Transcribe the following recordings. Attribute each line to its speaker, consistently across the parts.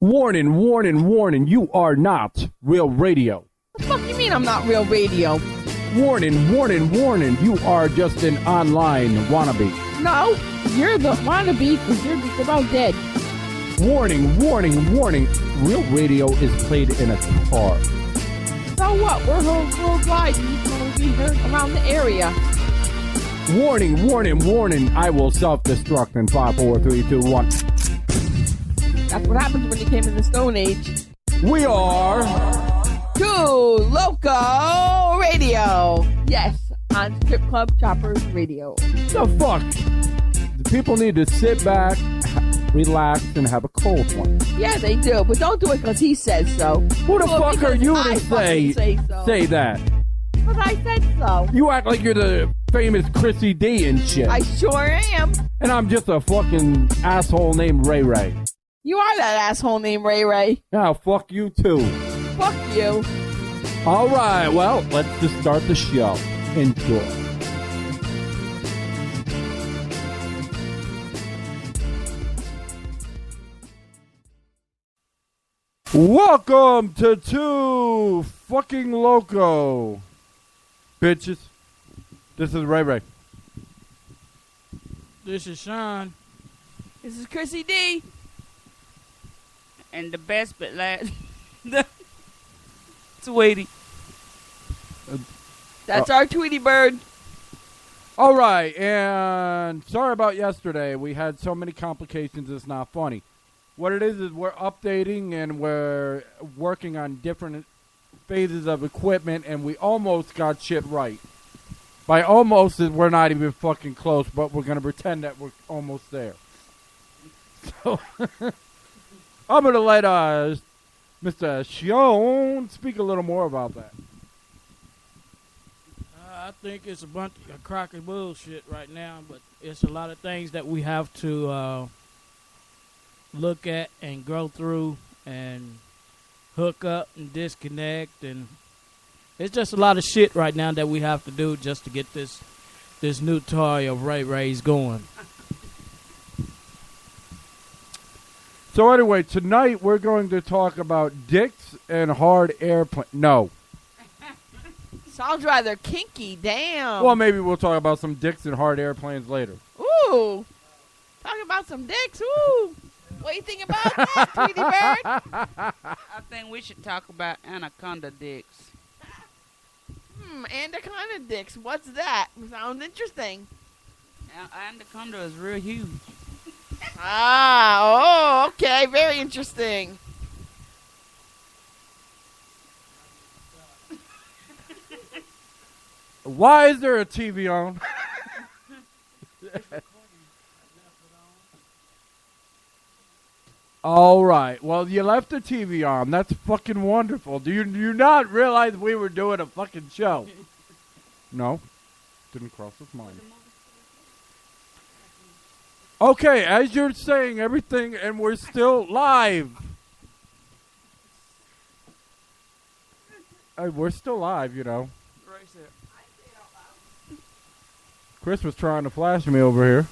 Speaker 1: Warning, warning, warning, you are not real radio.
Speaker 2: What the fuck you mean I'm not real radio?
Speaker 1: Warning, warning, warning, you are just an online wannabe.
Speaker 2: No, you're the wannabe because you're just about dead.
Speaker 1: Warning, warning, warning, real radio is played in a car.
Speaker 2: So what? We're worldwide and it's going to be heard around the area.
Speaker 1: Warning, warning, warning, I will self-destruct in 5, 4, 3, 2, 1.
Speaker 2: That's what happens when you came in the Stone Age.
Speaker 1: We are...
Speaker 2: Loco Radio. Yes, on Strip Club Choppers Radio.
Speaker 1: The fuck? The people need to sit back, relax, and have a cold one.
Speaker 2: Yeah, they do, but don't do it because he says so.
Speaker 1: Who the fuck are you to say that?
Speaker 2: Because I said so.
Speaker 1: You act like you're the famous Chrissy D and shit.
Speaker 2: I sure am.
Speaker 1: And I'm just a fucking asshole named Ray Ray.
Speaker 2: You are that asshole named Ray Ray.
Speaker 1: Now, fuck you too.
Speaker 2: Fuck you.
Speaker 1: All right, well, let's just start the show. Enjoy. Welcome to Two Fucking Loco, bitches. This is Ray Ray.
Speaker 3: This is Sean.
Speaker 2: This is Chrissy D.
Speaker 3: And the best but last, Tweety.
Speaker 2: That's our Tweety Bird.
Speaker 1: All right, and sorry about yesterday. We had so many complications, it's not funny. What it is we're updating and we're working on different phases of equipment, and we almost got shit right. By almost, we're not even fucking close, but we're going to pretend that we're almost there. So... I'm going to let Mr. Sean speak a little more about that.
Speaker 3: I think it's a bunch of crock of bullshit right now, but it's a lot of things that we have to look at and go through and hook up and disconnect. And it's just a lot of shit right now that we have to do just to get this new toy of Ray Ray's going.
Speaker 1: So anyway, tonight we're going to talk about dicks and hard airplane. No.
Speaker 2: Sounds rather kinky, damn.
Speaker 1: Well, maybe we'll talk about some dicks and hard airplanes later.
Speaker 2: Ooh. Talking about some dicks, ooh. What do you think about that, Tweety Bird?
Speaker 4: I think we should talk about anaconda dicks.
Speaker 2: Anaconda dicks. What's that? Sounds interesting.
Speaker 4: Anaconda is real huge.
Speaker 2: Okay. Very interesting.
Speaker 1: Why is there a TV on? All right. Well, you left the TV on. That's fucking wonderful. Do you not realize we were doing a fucking show? No. Didn't cross his mind. Okay, as you're saying everything, and we're still live. We're still live, you know. Chris was trying to flash me over here.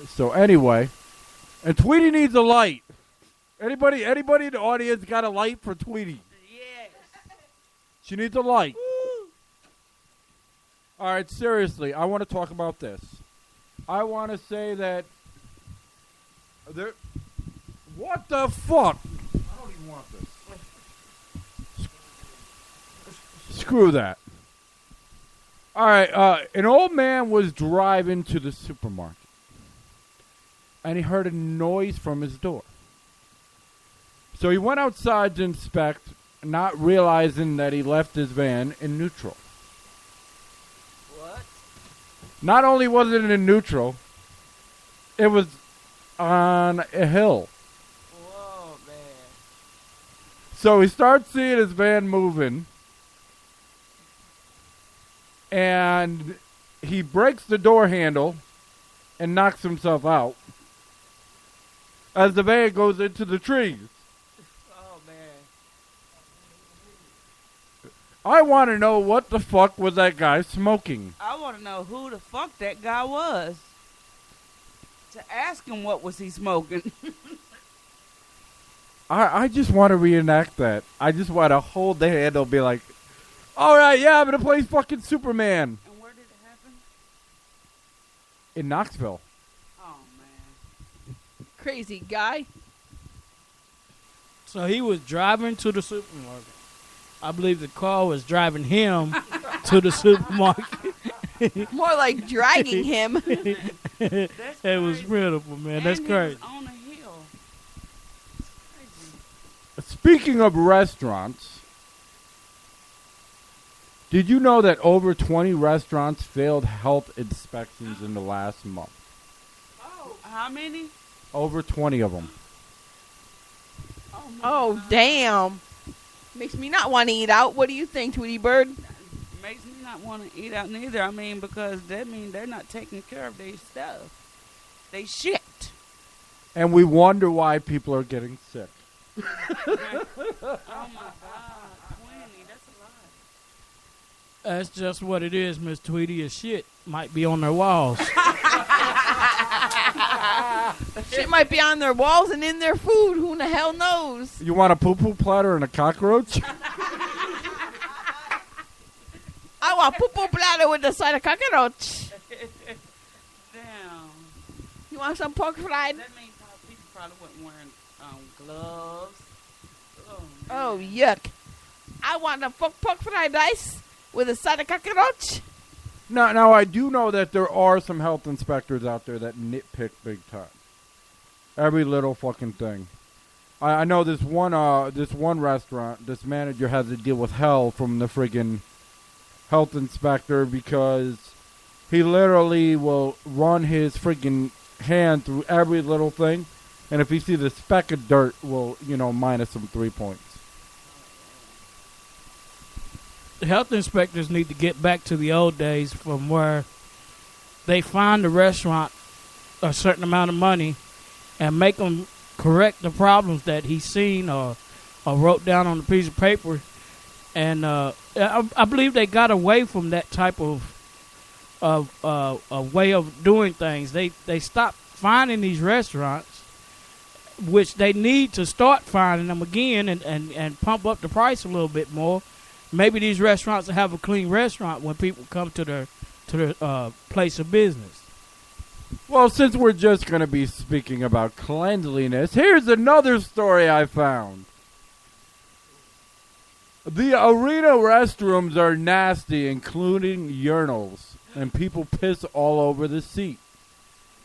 Speaker 1: So anyway, and Tweety needs a light. Anybody in the audience got a light for Tweety?
Speaker 4: Yes.
Speaker 1: She needs a light. All right, seriously, I want to talk about this. I want to say that what the fuck? I don't even want this. Screw that. All right, an old man was driving to the supermarket, and he heard a noise from his door. So he went outside to inspect, not realizing that he left his van in neutral. Not only was it in neutral, it was on a hill.
Speaker 4: Whoa, man.
Speaker 1: So he starts seeing his van moving, and he breaks the door handle and knocks himself out as the van goes into the trees.
Speaker 4: Oh, man.
Speaker 1: I want to know what the fuck was that guy smoking.
Speaker 4: I want to know who the fuck that guy was. To ask him what was he smoking.
Speaker 1: I just want to reenact that. I just want to hold the handle and be like, all right, yeah, I'm going to play fucking Superman.
Speaker 4: And where did it happen?
Speaker 1: In Knoxville.
Speaker 4: Oh, man.
Speaker 2: Crazy guy.
Speaker 3: So he was driving to the supermarket. I believe the car was driving him to the supermarket.
Speaker 2: More like dragging him.
Speaker 3: It was beautiful, man. That's
Speaker 4: and
Speaker 3: crazy.
Speaker 4: He was on a hill. It's crazy.
Speaker 1: Speaking of restaurants, did you know that over 20 restaurants failed health inspections in the last month?
Speaker 4: Oh, how many?
Speaker 1: Over 20 of them.
Speaker 2: Oh, damn. Makes me not want to eat out. What do you think, Tweety Bird?
Speaker 4: Makes me not want to eat out neither. I mean, because that means they're not taking care of their stuff. They shit.
Speaker 1: And we wonder why people are getting sick.
Speaker 4: Oh, my God. 20. That's a lot.
Speaker 3: That's just what it is, Miss Tweety. Your shit might be on their walls.
Speaker 2: Shit might be on their walls and in their food. Who the hell knows?
Speaker 1: You want a poo-poo platter and a cockroach?
Speaker 2: I want poo-poo platter with the side of cockroach.
Speaker 4: Damn.
Speaker 2: You want some pork fried?
Speaker 4: That means people probably wasn't wearing gloves.
Speaker 2: Oh, yuck. I want a pork fried rice with a side of cockroach.
Speaker 1: Now, I do know that there are some health inspectors out there that nitpick big time. Every little fucking thing. I know this one restaurant, this manager has to deal with hell from the friggin' health inspector because he literally will run his friggin' hand through every little thing, and if he sees a speck of dirt, will minus him 3 points.
Speaker 3: Health inspectors need to get back to the old days from where they find the restaurant a certain amount of money and make them correct the problems that he's seen or wrote down on a piece of paper. And I believe they got away from that type of way of doing things. They stopped finding these restaurants, which they need to start finding them again and pump up the price a little bit more. Maybe these restaurants will have a clean restaurant when people come to their place of business.
Speaker 1: Well, since we're just going to be speaking about cleanliness, here's another story I found. The arena restrooms are nasty, including urinals, and people piss all over the seat.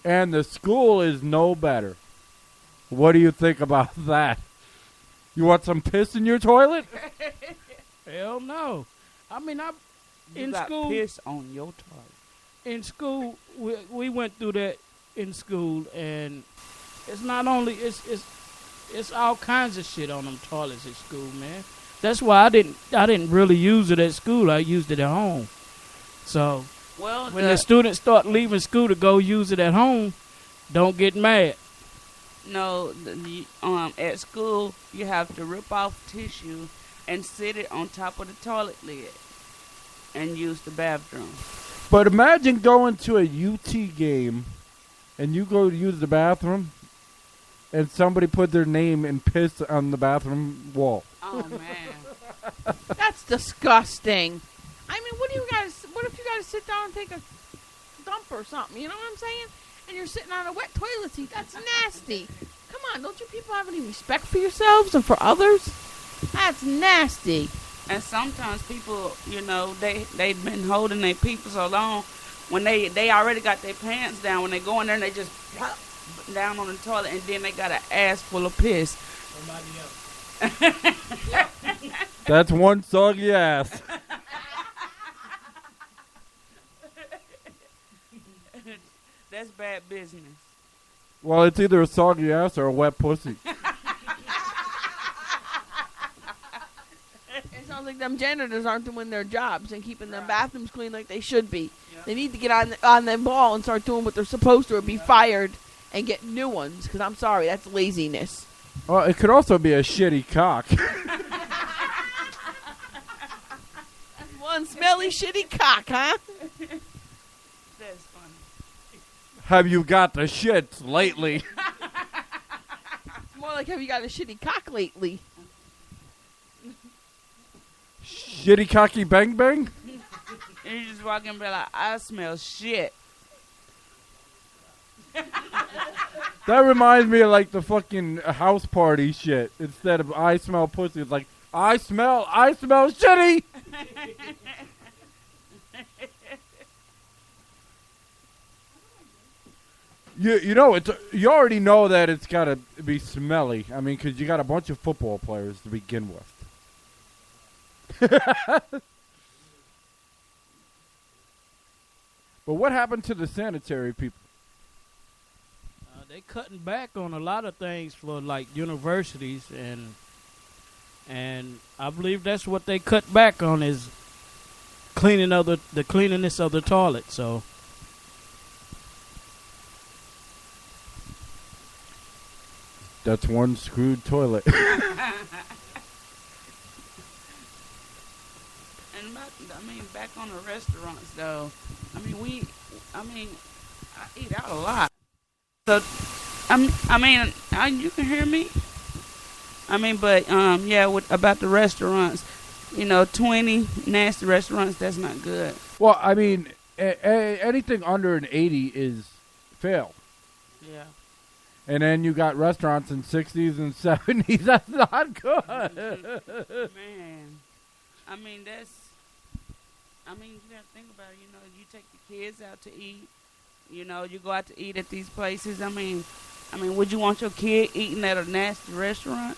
Speaker 1: And the school is no better. What do you think about that? You want some piss in your toilet?
Speaker 3: Hell no. I mean,
Speaker 4: You
Speaker 3: in
Speaker 4: got
Speaker 3: school.
Speaker 4: piss on your toilet.
Speaker 3: In school, we went through that in school, and it's not only it's all kinds of shit on them toilets at school, man. That's why I didn't really use it at school. I used it at home. So
Speaker 4: Well,
Speaker 3: when the students start leaving school to go use it at home, don't get mad.
Speaker 4: No, at school you have to rip off tissue and sit it on top of the toilet lid and use the bathroom.
Speaker 1: But imagine going to a UT game and you go to use the bathroom and somebody put their name and piss on the bathroom wall.
Speaker 4: Oh man,
Speaker 2: That's disgusting. I mean, what if you guys sit down and take a dump or something? You know what I'm saying? And you're sitting on a wet toilet seat. That's nasty. Come on, don't you people have any respect for yourselves and for others? That's nasty.
Speaker 4: and sometimes people, they've been holding their pee for so long. When they already got their pants down, when they go in there and they just plop down on the toilet, and then they got an ass full of piss.
Speaker 1: That's one soggy ass.
Speaker 4: That's bad business.
Speaker 1: Well, it's either a soggy ass or a wet pussy.
Speaker 2: It sounds like them janitors aren't doing their jobs and keeping them bathrooms clean like they should be.
Speaker 4: Yeah.
Speaker 2: They need to get on the ball and start doing what they're supposed to, or be fired and get new ones. Because I'm sorry, that's laziness.
Speaker 1: Well, it could also be a shitty cock.
Speaker 2: That's one smelly, shitty cock, huh?
Speaker 4: That's funny.
Speaker 1: Have you got the shits lately?
Speaker 2: It's more more like, have you got a shitty cock lately?
Speaker 1: Shitty cocky bang bang?
Speaker 4: And you just walk in and be like, I smell shit.
Speaker 1: That reminds me of like the fucking house party shit. Instead of I smell pussy, it's like I smell shitty. You know you already know that it's gotta be smelly. I mean, because you got a bunch of football players to begin with. But what happened to the sanitary people?
Speaker 3: They cutting back on a lot of things for like universities, and I believe that's what they cut back on is cleaning of the cleanliness of the toilet. So
Speaker 1: That's one screwed toilet.
Speaker 4: And back on the restaurants though. I eat out a lot. So, you can hear me. About the restaurants, 20 nasty restaurants. That's not good.
Speaker 1: Well, I mean, anything under an 80 is fail.
Speaker 4: Yeah.
Speaker 1: And then you got restaurants in 60s and 70s. That's not good.
Speaker 4: Man, you gotta think about it. You take the kids out to eat. You go out to eat at these places. Would you want your kid eating at a nasty restaurant?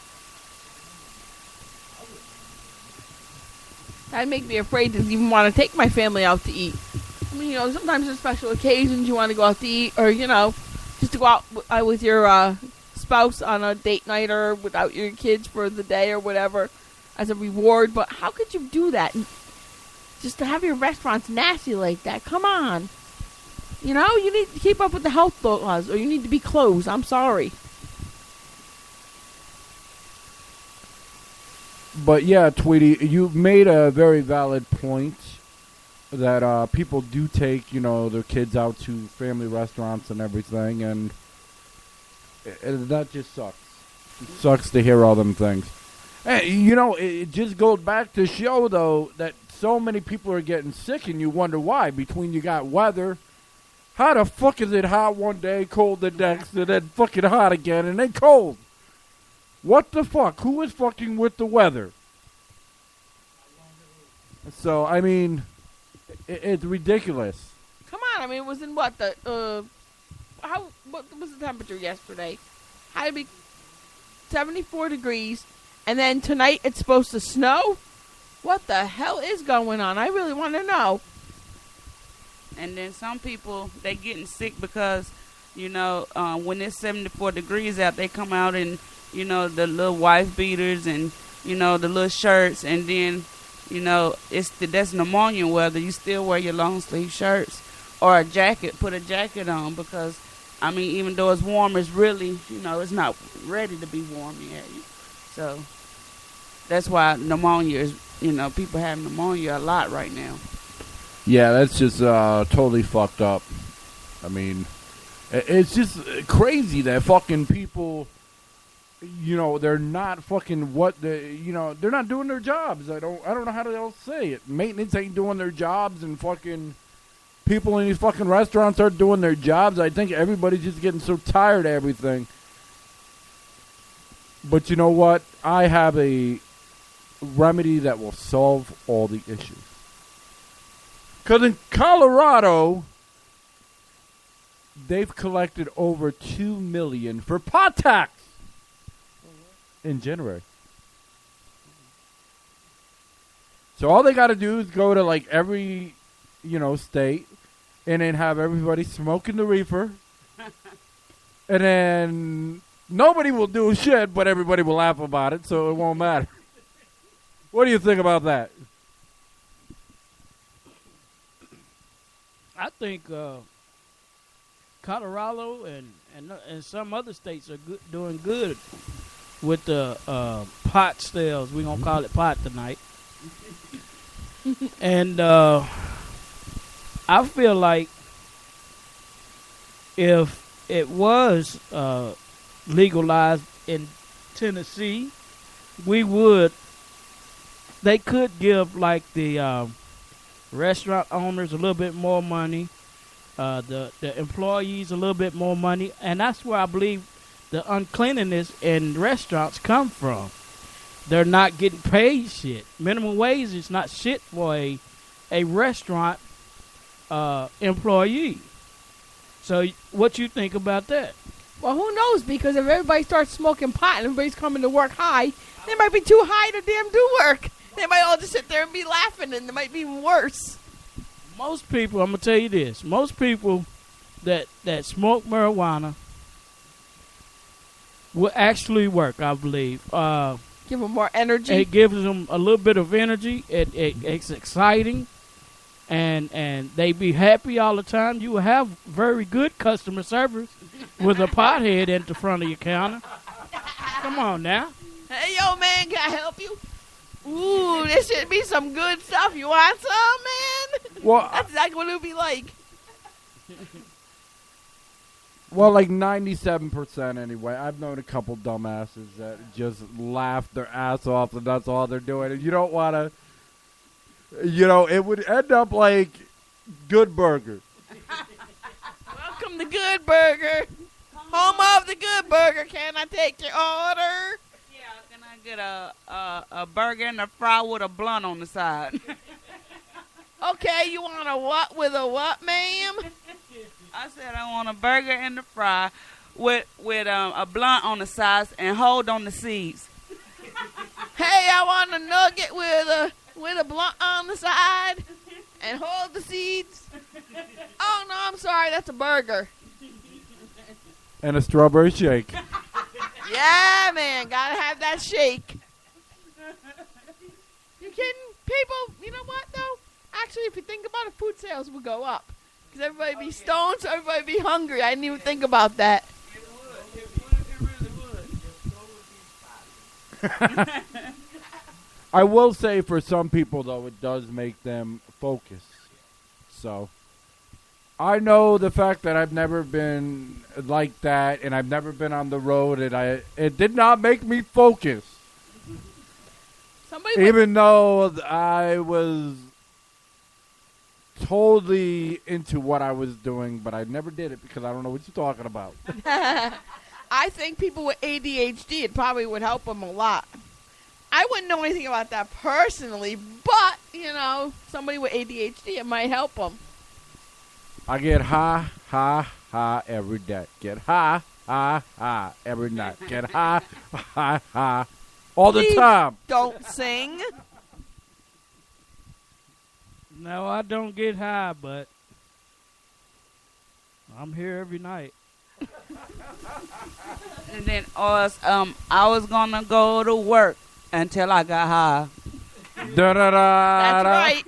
Speaker 2: That make me afraid to even want to take my family out to eat. Sometimes on special occasions you want to go out to eat, or just to go out with your spouse on a date night or without your kids for the day or whatever as a reward. But how could you do that? Just to have your restaurants nasty like that? Come on. You need to keep up with the health laws, or you need to be closed. I'm sorry.
Speaker 1: But yeah, Tweety, you made a very valid point that people do take, their kids out to family restaurants and everything, and that just sucks. It sucks to hear all them things. And, it just goes back to show, though, that so many people are getting sick, and you wonder why. Between you got weather. How the fuck is it hot one day, cold the next, and then fucking hot again, and then cold? What the fuck? Who is fucking with the weather? So, it's ridiculous.
Speaker 2: Come on, it was in what was the temperature yesterday? Had to be 74 degrees, and then tonight it's supposed to snow? What the hell is going on? I really want to know.
Speaker 4: And then some people, they getting sick because, when it's 74 degrees out, they come out in, the little wife beaters and, the little shirts. And then, that's pneumonia weather. You still wear your long sleeve shirts or a jacket. Put a jacket on because, even though it's warm, it's really, it's not ready to be warm yet. So that's why pneumonia is, people have pneumonia a lot right now.
Speaker 1: Yeah, that's just totally fucked up. It's just crazy that fucking people, they're not fucking they're not doing their jobs. I don't know how to else say it. Maintenance ain't doing their jobs, and fucking people in these fucking restaurants aren't doing their jobs. I think everybody's just getting so tired of everything. But you know what? I have a remedy that will solve all the issues. Because in Colorado, they've collected over $2 million for pot tax in January. So all they got to do is go to like every, state, and then have everybody smoking the reefer, and then nobody will do shit, but everybody will laugh about it, so it won't matter. What do you think about that?
Speaker 3: I think Colorado and some other states are doing good with the pot sales. We're going to call it pot tonight. And I feel like if it was legalized in Tennessee, they could give like the restaurant owners a little bit more money, the employees a little bit more money, and that's where I believe the uncleanliness in restaurants come from. They're not getting paid shit. Minimum wage is not shit for a restaurant employee. So what you think about that?
Speaker 2: Well, who knows? Because if everybody starts smoking pot and everybody's coming to work high, they might be too high to damn do work. They might all just sit there and be laughing, and it might be even worse.
Speaker 3: Most people, I'm going to tell you this, most people that smoke marijuana will actually work, I believe.
Speaker 2: Give them more energy.
Speaker 3: It gives them a little bit of energy. It's exciting. And they be happy all the time. You will have very good customer service with a pothead at the front of your counter. Come on now.
Speaker 2: Hey, yo, man, can I help you? Ooh, this should be some good stuff. You want some, man?
Speaker 1: Well,
Speaker 2: That's exactly what it would be like.
Speaker 1: Well, like 97% anyway. I've known a couple dumbasses that just laugh their ass off, and that's all they're doing. And you don't want to, it would end up like Good Burger.
Speaker 2: Welcome to Good Burger. Home of the Good Burger. Can I take your order?
Speaker 4: Yeah, can I get a burger and a fry with a blunt on the side?
Speaker 2: Okay, you want a what with a what, ma'am?
Speaker 4: I said I want a burger and a fry with a blunt on the sides and hold on the seeds.
Speaker 2: Hey, I want a nugget with a blunt on the side and hold the seeds. Oh, no, I'm sorry. That's a burger.
Speaker 1: And a strawberry shake.
Speaker 2: Yeah, man. Gotta have that shake. You kidding? People, you know what, though? Actually, if you think about it, food sales will go up. Because everybody be stoned, so everybody be hungry. I didn't even think about that.
Speaker 4: It really would.
Speaker 1: I will say for some people, though, it does make them focus. So, I know the fact that I've never been like that, and I've never been on the road, and it did not make me focus. Even though I was totally into what I was doing, but I never did it because I don't know what you're talking about.
Speaker 2: I think people with ADHD, it probably would help them a lot. I wouldn't know anything about that personally, but, somebody with ADHD, it might help them.
Speaker 1: I get high, high, high every day. Get high, high, high every night. Get high, high, high all the
Speaker 2: Please
Speaker 1: time.
Speaker 2: Don't sing.
Speaker 3: No, I don't get high, but I'm here every night.
Speaker 4: And then I was gonna go to work until I got high.
Speaker 1: Da da da.
Speaker 2: That's right.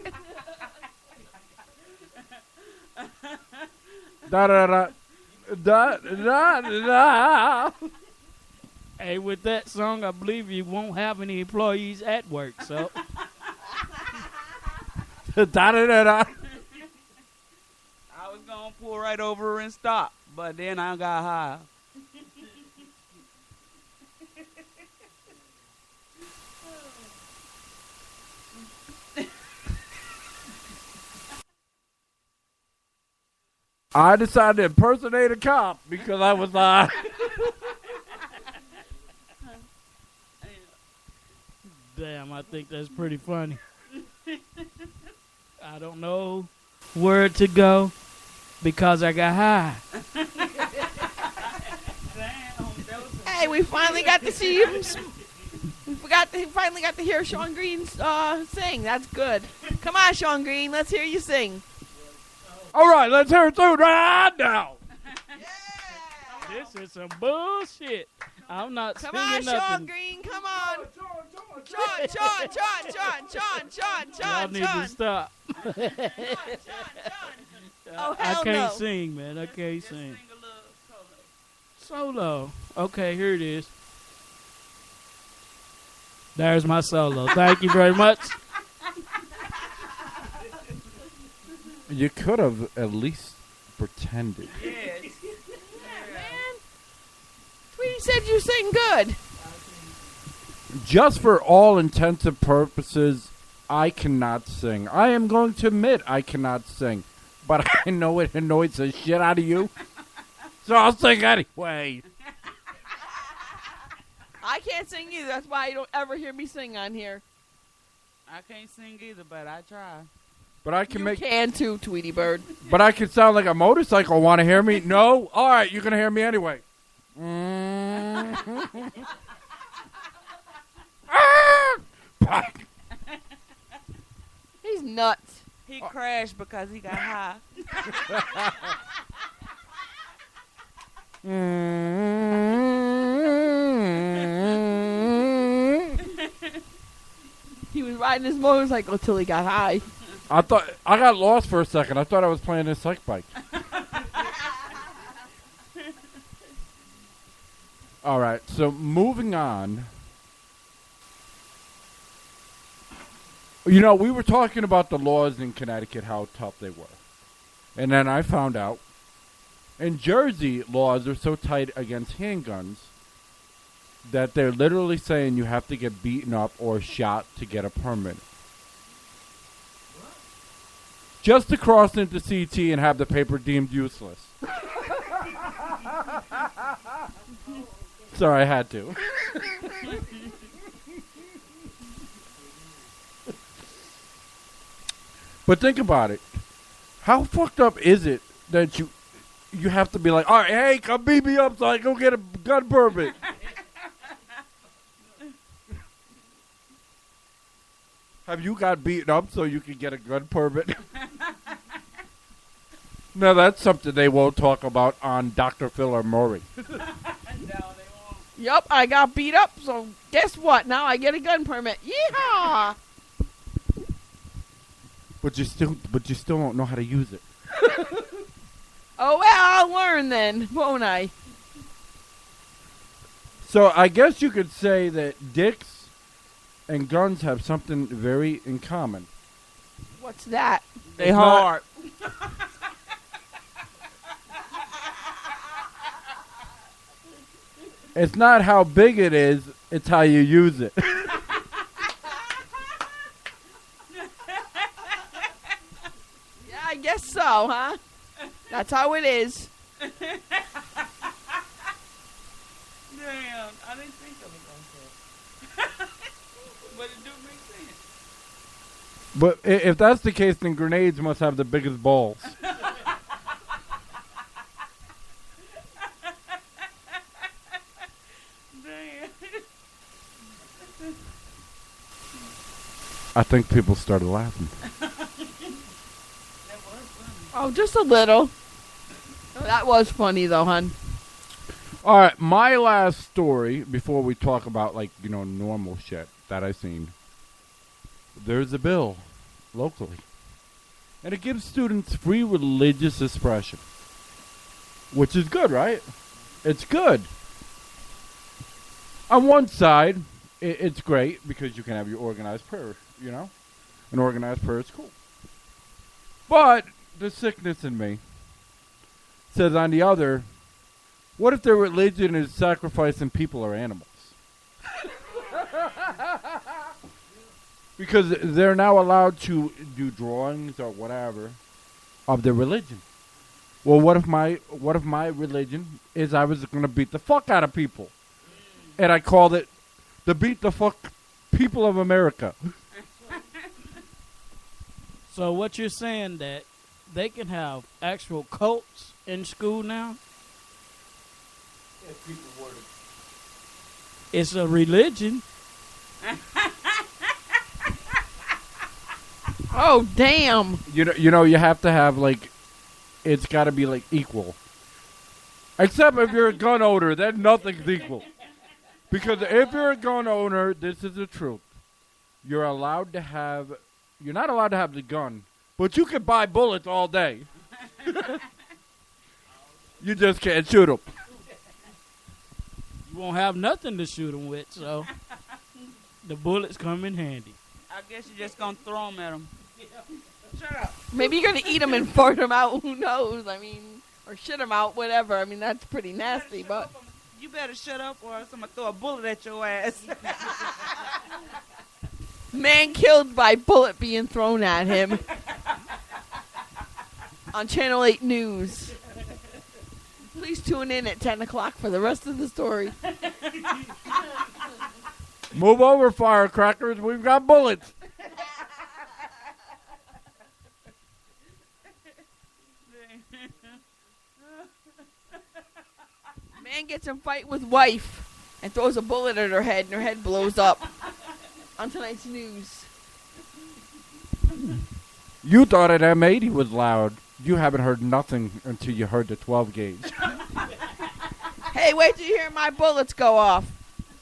Speaker 1: Da da da. Da da da.
Speaker 3: Hey, with that song, I believe you won't have any employees at work, so.
Speaker 1: Da da da da.
Speaker 4: I was gonna pull right over and stop, but then I got high.
Speaker 1: I decided to impersonate a cop because I was like,
Speaker 3: Damn, I think that's pretty funny. I don't know where to go because I got high.
Speaker 2: Hey, we finally got to see him. We finally got to hear Sean Green sing. That's good. Come on, Sean Green. Let's hear you sing.
Speaker 1: all right, let's hear it through right now.
Speaker 3: This is some bullshit. I'm not
Speaker 2: Come
Speaker 3: singing
Speaker 2: on,
Speaker 3: nothing.
Speaker 2: Sean Green. Come on. Sean.
Speaker 3: Y'all need to stop.
Speaker 2: Oh,
Speaker 3: I
Speaker 2: hell
Speaker 3: can't
Speaker 2: no.
Speaker 3: sing, man. I can't sing. Solo. Okay, here it is. There's my solo. Thank you very much.
Speaker 1: You could have at least pretended.
Speaker 4: Yes.
Speaker 2: Man. Tweety said you sing good.
Speaker 1: just for all intensive purposes, I cannot sing. I am going to admit I cannot sing. But I know it annoys the shit out of you. So I'll sing anyway.
Speaker 2: I can't sing either. That's why you don't ever hear me sing on here.
Speaker 4: I can't sing either, but I try.
Speaker 1: But I can
Speaker 2: You can too, Tweety Bird.
Speaker 1: But I can sound like a motorcycle. Want to hear me? No? All right, you're going to hear me anyway.
Speaker 2: He's nuts.
Speaker 4: He crashed because he got high.
Speaker 2: He was riding his motorcycle till he got high.
Speaker 1: I got lost for a second. I thought I was playing a psych bike. All right, so moving on. You know, we were talking about the laws in Connecticut, how tough they were. And then I found out in Jersey, laws are so tight against handguns that they're literally saying you have to get beaten up or shot to get a permit. Just to cross into CT and have the paper deemed useless. Sorry, I had to. But think about it. How fucked up is it that you have to be like, all right, hey, come beat me up so I can go get a gun permit? Have you got beaten up so you can get a gun permit? No, that's something they won't talk about on Dr. Phil or Maury.
Speaker 4: No, they won't.
Speaker 2: Yup, I got beat up, so guess what? Now I get a gun permit. Yeehaw!
Speaker 1: But you still don't know how to use it.
Speaker 2: Oh, well, I'll learn then, won't I?
Speaker 1: So I guess you could say that dicks and guns have something very in common.
Speaker 2: What's that?
Speaker 4: They
Speaker 1: It's
Speaker 4: hard.
Speaker 1: It's not how big it is, it's how you use it.
Speaker 2: Yeah, I guess so, huh? That's how it is.
Speaker 4: Damn, I didn't think of it like that. But it do make sense.
Speaker 1: But if that's the case, then grenades must have the biggest balls.
Speaker 4: Damn.
Speaker 1: I think people started laughing.
Speaker 2: Oh, just a little. Oh, that was funny, though, hon.
Speaker 1: All right, my last story before we talk about, like, you know, normal shit that I've seen. There's a bill locally, and it gives students free religious expression, which is good, right? It's good. On one side, it's great because you can have your organized prayer, you know? An organized prayer is cool. But the sickness in me says on the other, what if their religion is sacrificing people or animals? Because they're now allowed to do drawings or whatever of their religion. Well, what if my religion is I was going to beat the fuck out of people? And I called it the Beat the Fuck People of America.
Speaker 3: So what you're saying that they can have actual cults in school now? It's a religion.
Speaker 2: Oh, damn.
Speaker 1: You know, you have to have, like, it's got to be, like, equal. Except if you're a gun owner, then nothing's equal. Because if you're a gun owner, this is the truth. You're not allowed to have the gun, but you can buy bullets all day. You just can't shoot them.
Speaker 3: You won't have nothing to shoot them with, so the bullets come in handy.
Speaker 4: I guess you're just going to throw them at them. Shut up.
Speaker 2: Maybe you're going to eat them and fart them out. Who knows? I mean, or shit them out, whatever. I mean, that's pretty nasty, but...
Speaker 4: You better shut up or else I'm going to throw a bullet at your ass.
Speaker 2: Man killed by bullet being thrown at him on Channel 8 News. Please tune in at 10 o'clock for the rest of the story.
Speaker 1: Move over, firecrackers. We've got bullets.
Speaker 2: Man gets in fight with wife and throws a bullet at her head, and her head blows up on tonight's news.
Speaker 1: You thought an M80 was loud. You haven't heard nothing until you heard the 12 gauge.
Speaker 2: Hey, wait till you hear my bullets go off.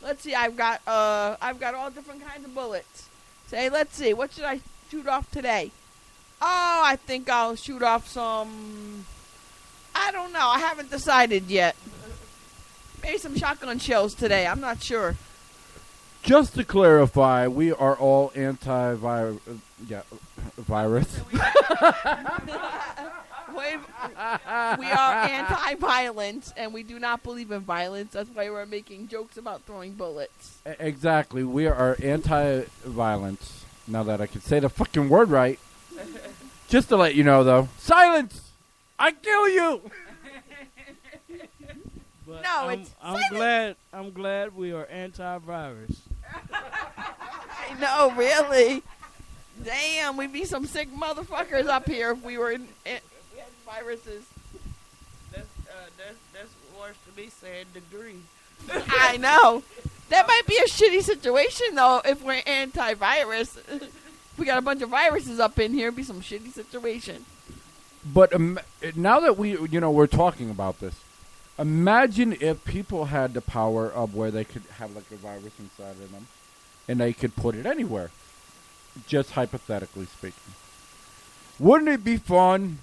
Speaker 2: Let's see, I've got all different kinds of bullets. Say, let's see, what should I shoot off today? Oh, I think I'll shoot off some, I don't know, I haven't decided yet. Maybe some shotgun shells today, I'm not sure.
Speaker 1: Just to clarify, we are all virus.
Speaker 2: We are anti-violence, and we do not believe in violence. That's why we're making jokes about throwing bullets.
Speaker 1: Exactly. We are anti-violence. Now that I can say the fucking word right. Just to let you know, though. Silence! I kill you!
Speaker 3: But
Speaker 2: No,
Speaker 3: I'm glad we are antivirus.
Speaker 2: I know, really. Damn, we'd be some sick motherfuckers up here if we were if we had viruses.
Speaker 4: That's worse to be said. Degree.
Speaker 2: I know. That might be a shitty situation, though, if we're antivirus. If we got a bunch of viruses up in here, it'd be some shitty situation.
Speaker 1: But now that we're talking about this, imagine if people had the power of where they could have like a virus inside of them, and they could put it anywhere. Just hypothetically speaking, wouldn't it be fun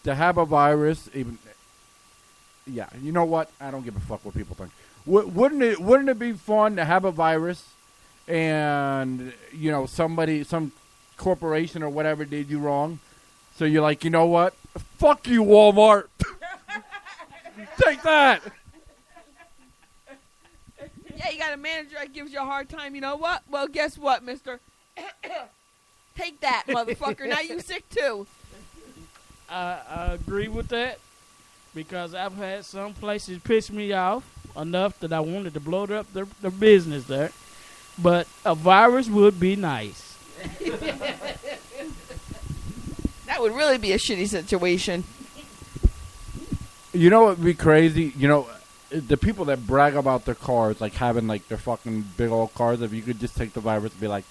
Speaker 1: to have a virus? Even, yeah, you know what? I don't give a fuck what people think. Wouldn't it be fun to have a virus, and some corporation or whatever did you wrong, so you're like, you know what? Fuck you, Walmart. Take that.
Speaker 2: Yeah, you got a manager that gives you a hard time. You know what? Well, guess what, mister? Take that, motherfucker. Now you sick, too.
Speaker 3: I agree with that because I've had some places piss me off enough that I wanted to blow up their business there. But a virus would be nice.
Speaker 2: That would really be a shitty situation.
Speaker 1: You know what would be crazy? The people that brag about their cars, like having like their fucking big old cars, if you could just take the virus and be like,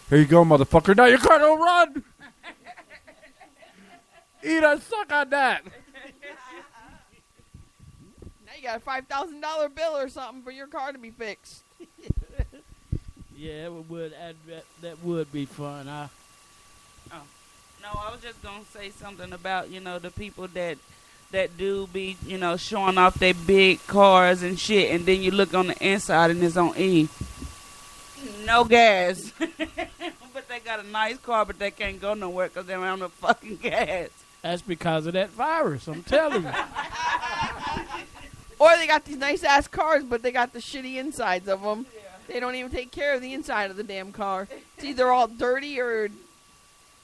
Speaker 1: here you go, motherfucker, now your car don't run! Eat a suck on that!
Speaker 2: Now you got a $5,000 bill or something for your car to be fixed.
Speaker 3: Yeah, it would. That would be fun.
Speaker 4: No, I was just gonna say something about the people that do be showing off their big cars and shit, and then you look on the inside and it's on E. No gas. But they got a nice car, but they can't go nowhere because they don't have no fucking gas.
Speaker 3: That's because of that virus, I'm telling you.
Speaker 2: Or they got these nice-ass cars, but they got the shitty insides of them. Yeah. They don't even take care of the inside of the damn car. It's either all dirty or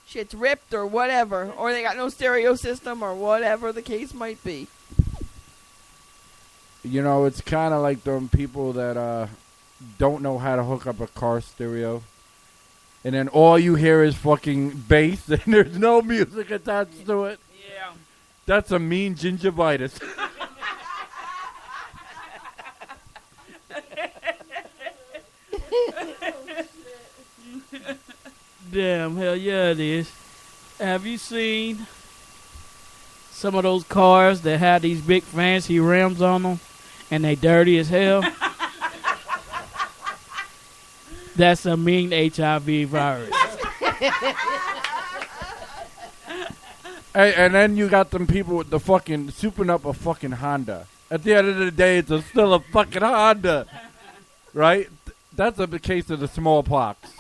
Speaker 2: shit's ripped or whatever. Or they got no stereo system or whatever the case might be.
Speaker 1: It's kind of like them people that don't know how to hook up a car stereo. And then all you hear is fucking bass and there's no music attached to it.
Speaker 4: Yeah.
Speaker 1: That's a mean gingivitis.
Speaker 3: Damn, hell yeah it is. Have you seen some of those cars that have these big fancy rims on them and they dirty as hell? That's a mean HIV virus.
Speaker 1: Hey, and then you got them people with the fucking souping up a fucking Honda. At the end of the day, it's still a fucking Honda, right? That's a case of the smallpox.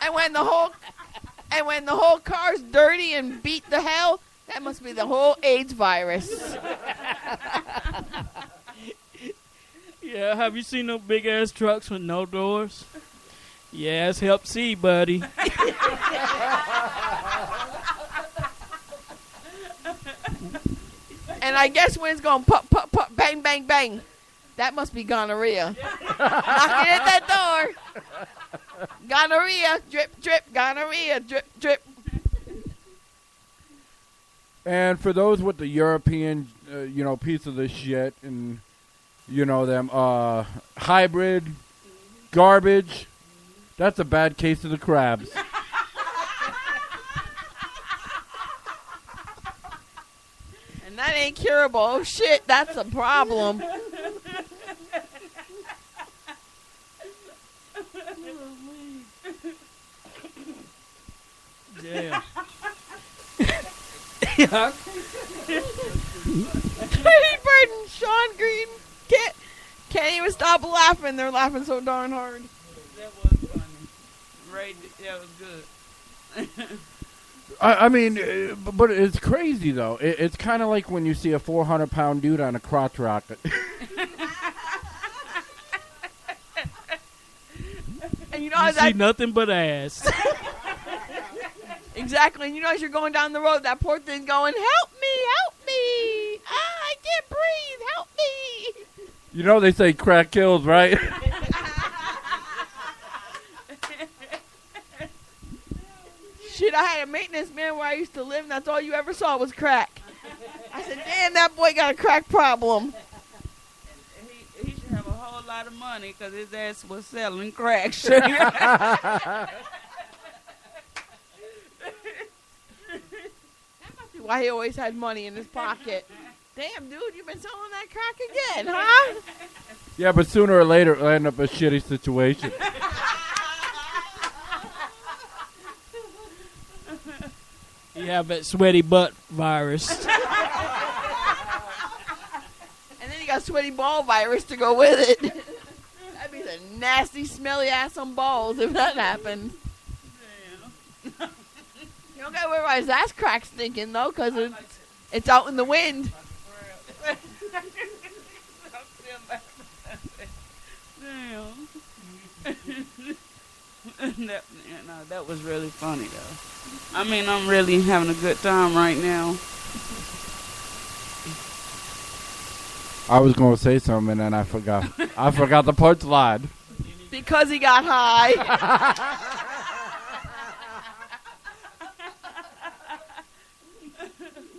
Speaker 2: And when the whole car's dirty and beat the hell, that must be the whole AIDS virus.
Speaker 3: Yeah, have you seen those big ass trucks with no doors? Yeah, it's help see, buddy.
Speaker 2: And I guess when it's going pop, pop, pop, bang, bang, bang, that must be gonorrhea. Knocking at that door. Gonorrhea, drip, drip, gonorrhea, drip, drip.
Speaker 1: And for those with the European, piece of this shit and, them hybrid garbage, that's a bad case of the crabs.
Speaker 2: And that ain't curable. Oh, shit, that's a problem.
Speaker 3: Yeah.
Speaker 2: Katie Bird and Sean Green can't even stop laughing. They're laughing so darn hard.
Speaker 4: That was funny. Ray, that was good.
Speaker 1: I mean, but it's crazy, though. It's kind of like when you see a 400-pound dude on a crotch rocket.
Speaker 2: And you know
Speaker 3: You see nothing but ass.
Speaker 2: Exactly. And as you're going down the road, that poor thing's going, help me, help me. Ah, I can't breathe, help me.
Speaker 1: They say crack kills, right?
Speaker 2: Shit, I had a maintenance man where I used to live, and that's all you ever saw was crack. I said, damn, that boy got a crack problem.
Speaker 4: He should have a whole lot of money because his ass was selling crack. Sure.
Speaker 2: Why he always had money in his pocket. Damn, dude, you've been selling that crack again, huh?
Speaker 1: Yeah, but sooner or later it'll end up a shitty situation.
Speaker 3: You have that sweaty butt virus.
Speaker 2: And then you got sweaty ball virus to go with it. That'd be the nasty, smelly ass on balls if that happened.
Speaker 4: Damn.
Speaker 2: You don't gotta worry about his ass crack stinking, though, because it's out in the wind.
Speaker 4: Damn. That was really funny, though. I mean, I'm really having a good time right now.
Speaker 1: I was going to say something, and then I forgot. I forgot the punchline.
Speaker 2: Because he got high.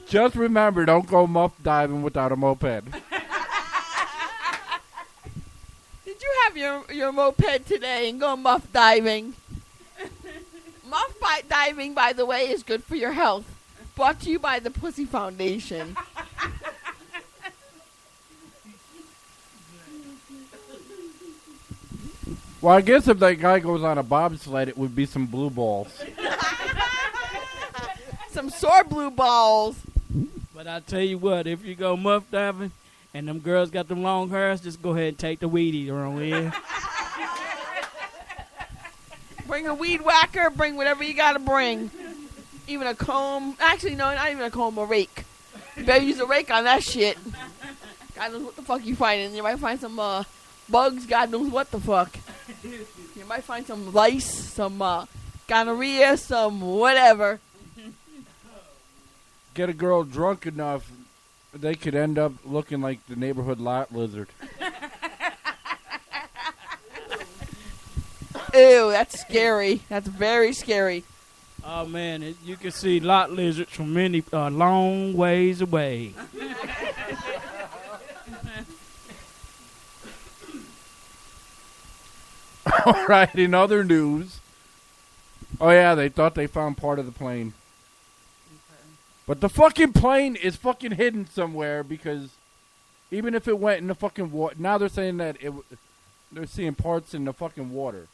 Speaker 1: Just remember, don't go muff diving without a moped.
Speaker 2: Did you have your moped today and go muff diving? Muff diving, by the way, is good for your health. Brought to you by the Pussy Foundation.
Speaker 1: Well, I guess if that guy goes on a bobsled, it would be some blue balls.
Speaker 2: Some sore blue balls.
Speaker 3: But I tell you what, if you go muff diving and them girls got them long hairs, just go ahead and take the weed eater on in.
Speaker 2: Bring a weed whacker, bring whatever you gotta bring. Even a comb. Actually, no, not even a comb, a rake. You better use a rake on that shit. God knows what the fuck you find. You might find some bugs, God knows what the fuck. You might find some lice, some gonorrhea, some whatever.
Speaker 1: Get a girl drunk enough, they could end up looking like the neighborhood lot lizard.
Speaker 2: Ew, that's scary. That's very scary.
Speaker 3: Oh, man, you can see lot lizards from many long ways away.
Speaker 1: All right, in other news. Oh, yeah, they thought they found part of the plane. But the fucking plane is fucking hidden somewhere because even if it went in the fucking water, now they're saying that they're seeing parts in the fucking water.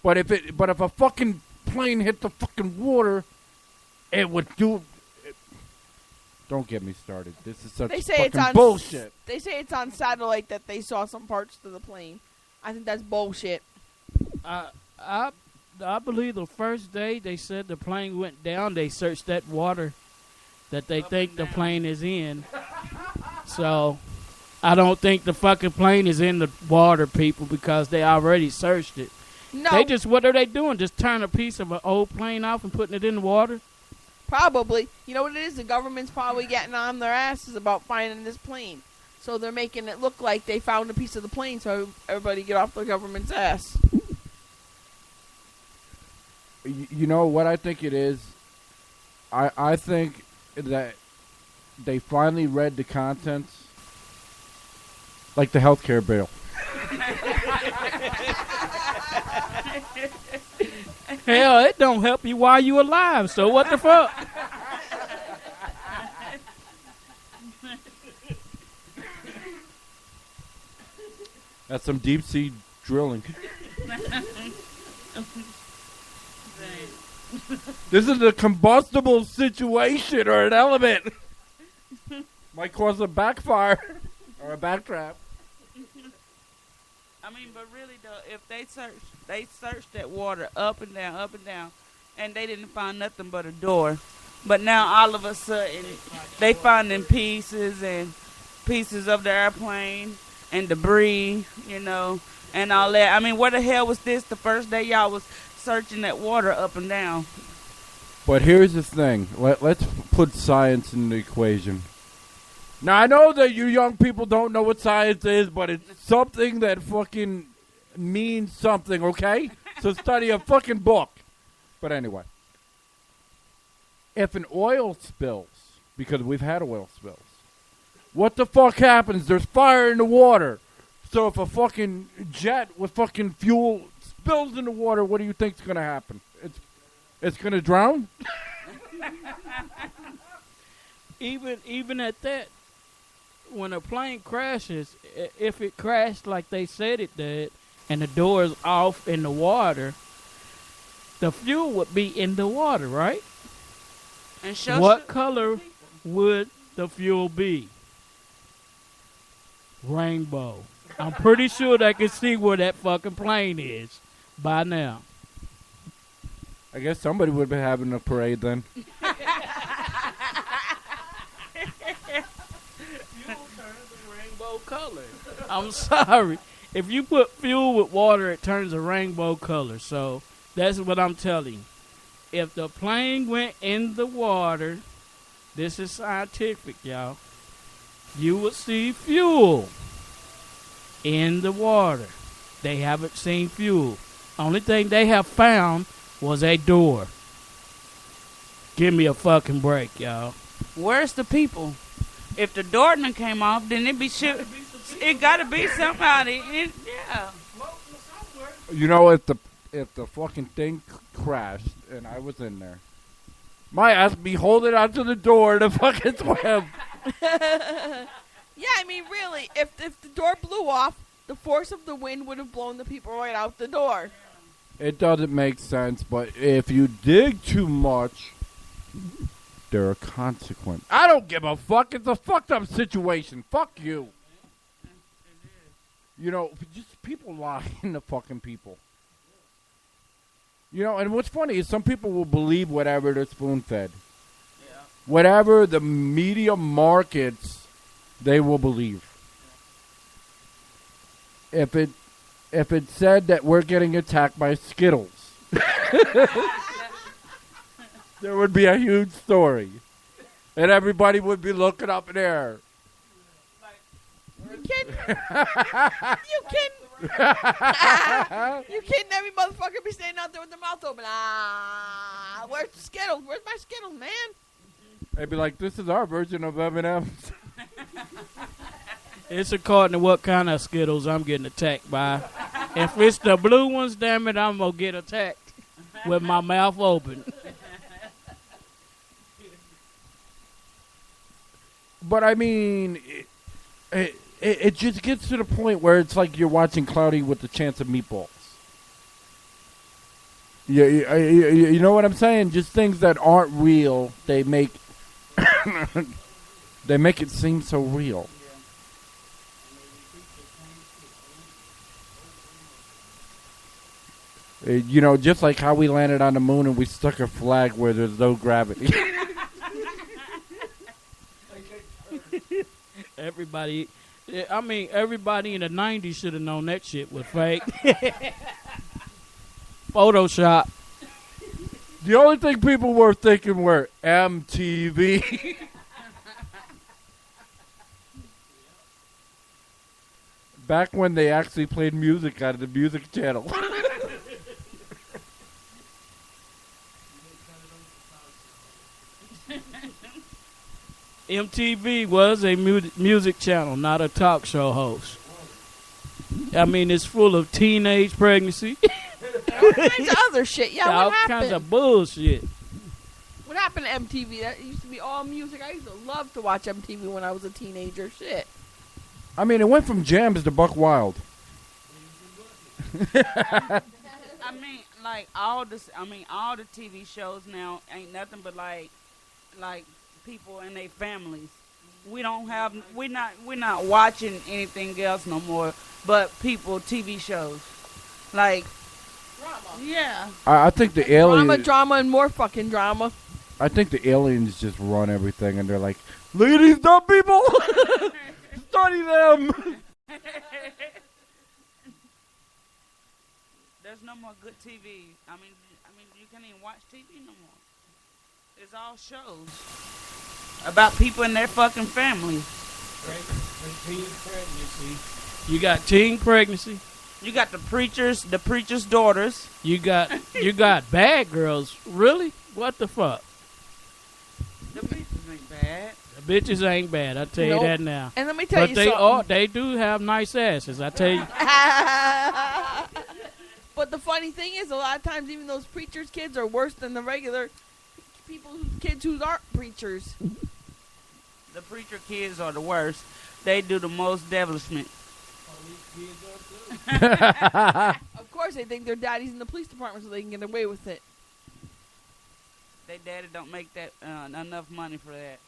Speaker 1: But if a fucking plane hit the fucking water, it would do. Don't get me started. This is such fucking bullshit.
Speaker 2: They say it's on satellite that they saw some parts to the plane. I think that's bullshit.
Speaker 3: I believe the first day they said the plane went down, they searched that water that they think the plane is in. So I don't think the fucking plane is in the water, people, because they already searched it.
Speaker 2: No,
Speaker 3: They just, what are they doing? Just turn a piece of an old plane off and putting it in the water?
Speaker 2: probably. You know what it is? The government's probably getting on their asses about finding this plane. So they're making it look like they found a piece of the plane so everybody get off the government's ass.
Speaker 1: You know what I think it is? I think that they finally read the contents, like the healthcare bill.
Speaker 3: Hell, it don't help you while you alive, so what the fuck?
Speaker 1: That's some deep sea drilling. This is a combustible situation or an element. Might cause a backfire or a backtrap.
Speaker 4: I mean, but really though, if they searched that water up and down, and they didn't find nothing but a door. But now all of a sudden, they finding pieces of the airplane and debris, and all that. I mean, where the hell was this the first day y'all was searching that water up and down?
Speaker 1: But here's the thing. Let's put science in the equation. Now, I know that you young people don't know what science is, but it's something that fucking means something, okay? So study a fucking book. But anyway. If an oil spills, because we've had oil spills, what the fuck happens? There's fire in the water. So if a fucking jet with fucking fuel spills in the water, what do you think's going to happen? It's going to drown?
Speaker 3: Even at that, when a plane crashes, if it crashed like they said it did, and the door's off in the water, the fuel would be in the water, right?
Speaker 4: And
Speaker 3: What color would the fuel be? Rainbow. I'm pretty sure they can see where that fucking plane is by now.
Speaker 1: I guess somebody would be having a parade then.
Speaker 3: Fuel turns a rainbow color. I'm sorry. If you put fuel with water, it turns a rainbow color. So that's what I'm telling you. If the plane went in the water, this is scientific, y'all, you would see fuel in the water. They haven't seen fuel. Only thing they have found was a door. Give me a fucking break, y'all.
Speaker 4: Where's the people? If the door done came off, then it be shit. It gotta be somebody. Yeah.
Speaker 1: You know, if the fucking thing crashed and I was in there, my ass be holding onto the door to fucking swim.
Speaker 2: Yeah, I mean, really, if the door blew off, the force of the wind would have blown the people right out the door.
Speaker 1: It doesn't make sense, but if you dig too much, there are consequences. I don't give a fuck. It's a fucked up situation. Fuck you. Just people lying to fucking people. And what's funny is some people will believe whatever they're spoon-fed.
Speaker 4: Yeah.
Speaker 1: Whatever the media markets, they will believe. If it said that we're getting attacked by Skittles, there would be a huge story. And everybody would be looking up in the air.
Speaker 2: You kidding? You kidding? Every motherfucker be standing out there with their mouth open. Where's the Skittles? Where's my Skittles, man?
Speaker 1: They'd be like, this is our version of M&M's.
Speaker 3: It's according to what kind of Skittles I'm getting attacked by. If it's the blue ones, damn it, I'm going to get attacked with my mouth open.
Speaker 1: But, I mean, it just gets to the point where it's like you're watching Cloudy with the Chance of Meatballs. You know what I'm saying? Just things that aren't real, they make they make it seem so real. Just like how we landed on the moon and we stuck a flag where there's no gravity.
Speaker 3: Everybody, Yeah, I mean, everybody in the 90s should have known that shit was fake. Photoshop.
Speaker 1: The only thing people were thinking were MTV. Back when they actually played music on the music channel.
Speaker 3: MTV was a music channel, not a talk show host. I mean, it's full of teenage pregnancy.
Speaker 2: All kinds of other shit. Yeah,
Speaker 3: all
Speaker 2: what happened?
Speaker 3: kinds of bullshit.
Speaker 2: What happened to MTV? That used to be all music. I used to love to watch MTV when I was a teenager. Shit.
Speaker 1: I mean, it went from jams to Buck Wild.
Speaker 4: I mean, like all the TV shows now ain't nothing but like people and their families. We're not watching anything else no more but people TV shows. Like
Speaker 2: Drama.
Speaker 4: yeah.
Speaker 1: I think the aliens.
Speaker 2: Drama, and more fucking drama.
Speaker 1: I think the aliens just run everything, and they're like, "Look at these dumb people, study them."
Speaker 4: There's no more good TV. I mean, you can't even watch TV no more. It's all shows about people and their fucking families.
Speaker 3: Teen pregnancy. You got teen pregnancy.
Speaker 4: You got the preacher's daughters.
Speaker 3: You got bad girls. Really? What the fuck?
Speaker 4: The bitches ain't bad.
Speaker 3: The bitches ain't bad. I tell you
Speaker 2: Nope.
Speaker 3: that now.
Speaker 2: And let me tell
Speaker 3: But
Speaker 2: you
Speaker 3: they
Speaker 2: something.
Speaker 3: they do have nice asses. I tell you.
Speaker 2: But the funny thing is, a lot of times, even those preachers' kids are worse than the regular kids who aren't preachers.
Speaker 4: The preacher kids are the worst. They do the most devilishment.
Speaker 2: Of course, they think their daddy's in the police department so they can get away with it.
Speaker 4: They daddy don't make that enough money for that.